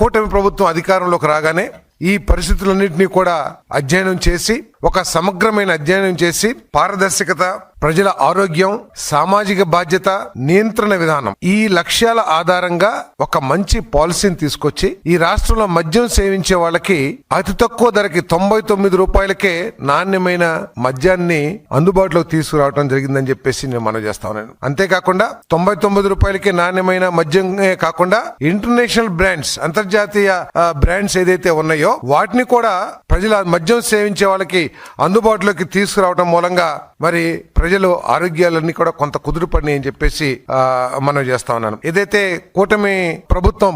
కూటమి ప్రభుత్వం అధికారంలోకి రాగానే ఈ పరిస్థితులన్నింటినీ కూడా అధ్యయనం చేసి ఒక సమగ్రమైన అధ్యయనం చేసి పారదర్శకత, ప్రజల ఆరోగ్యం, సామాజిక బాధ్యత, నియంత్రణ విధానం ఈ లక్ష్యాల ఆధారంగా ఒక మంచి పాలసీని తీసుకొచ్చి ఈ రాష్ట్రంలో మద్యం సేవించే వాళ్ళకి అతి తక్కువ ధరకి 99 రూపాయలకే నాణ్యమైన మద్యాన్ని అందుబాటులోకి తీసుకురావడం జరిగిందని చెప్పేసి నేను మనవి చేస్తా ఉన్నాను. అంతేకాకుండా 99 రూపాయలకే నాణ్యమైన మద్యమే కాకుండా ఇంటర్నేషనల్ బ్రాండ్స్, అంతర్జాతీయ బ్రాండ్స్ ఏదైతే ఉన్నాయో వాటిని కూడా ప్రజల మద్యం సేవించే వాళ్ళకి అందుబాటులోకి తీసుకురావడం మూలంగా మరి ప్రజలు ఆరోగ్యాలన్నీ కూడా కొంత కుదురుపడినాయి అని చెప్పేసి మనం చేస్తా ఉన్నాను. ఏదైతే కూటమి ప్రభుత్వం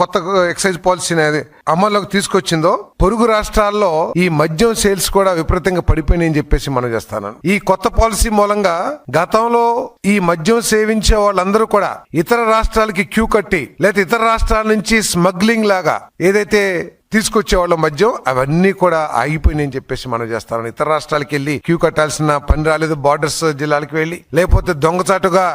కొత్త ఎక్సైజ్ పాలసీ అనేది అమల్లోకి తీసుకొచ్చిందో పొరుగు రాష్ట్రాల్లో ఈ మద్యం సేల్స్ కూడా విపరీతంగా పడిపోయినాయని చెప్పేసి మనం చేస్తాను. ఈ కొత్త పాలసీ మూలంగా గతంలో ఈ మద్యం సేవించే వాళ్ళందరూ కూడా ఇతర రాష్ట్రాలకి క్యూ కట్టి లేదా ఇతర రాష్ట్రాల నుంచి స్మగ్లింగ్ లాగా ఏదైతే తీసుకొచ్చేవాళ్ళ మద్యం అవన్నీ కూడా ఆగిపోయినాయని చెప్పేసి మనం చేస్తాం. ఇతర రాష్ట్రాలకు వెళ్ళి క్యూ కట్టాల్సిన పని రాలేదు. బార్డర్స్ జిల్లాలకు వెళ్ళి లేకపోతే దొంగచాటుగా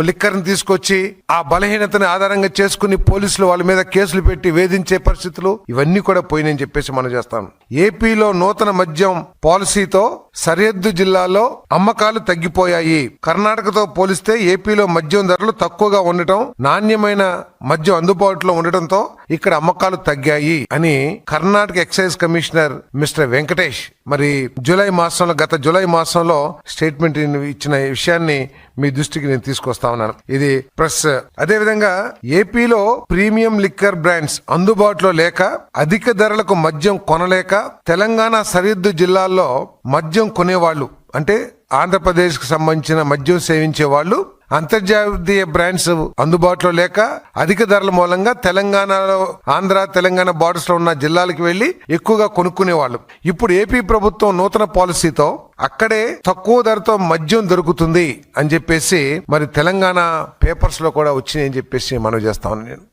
లిక్కర్ని తీసుకొచ్చి ఆ బలహీనతని ఆధారంగా చేసుకుని పోలీసులు వాళ్ళ మీద కేసులు పెట్టి వేధించే పరిస్థితులు ఇవన్నీ కూడా పోయినాయని చెప్పేసి మనం చేస్తాం. ఏపీలో నూతన మద్యం పాలసీతో సరిహద్దు జిల్లాల్లో అమ్మకాలు తగ్గిపోయాయి. కర్ణాటకతో పోలిస్తే ఏపీలో మద్యం ధరలు తక్కువగా ఉండటం, నాణ్యమైన మద్యం అందుబాటులో ఉండటంతో ఇక్కడ అమ్మకాలు తగ్గాయి అని Karnataka excise commissioner mister Venkatesh మరి గత జూలై మాసంలో స్టేట్మెంట్ ఇచ్చిన విషయాన్ని మీ దృష్టికి నేను తీసుకొస్తా ఉన్నాను. ఇది ప్రెస్. అదేవిధంగా ఏపీలో ప్రీమియం లిక్కర్ బ్రాండ్స్ అందుబాటులో లేక అధిక ధరలకు మద్యం కొనలేక తెలంగాణ సరిహద్దు జిల్లాల్లో మద్యం కొనేవాళ్ళు అంటే ఆంధ్రప్రదేశ్ కు సంబంధించిన మద్యం సేవించే వాళ్ళు అంతర్జాతీయ బ్రాండ్స్ అందుబాటులో లేక అధిక ధరల మూలంగా తెలంగాణ బార్డర్స్ లో ఉన్న జిల్లాలకు వెళ్లి ఎక్కువగా కొనుక్కునేవాళ్ళు. ఇప్పుడు ఏపీ ప్రభుత్వం నూతన పాలసీతో అక్కడే తక్కువ ధరతో మద్యం దొరుకుతుంది అని చెప్పేసి మరి తెలంగాణ పేపర్స్ లో కూడా వచ్చినాయని చెప్పేసి మనం చేస్తా ఉన్నాను.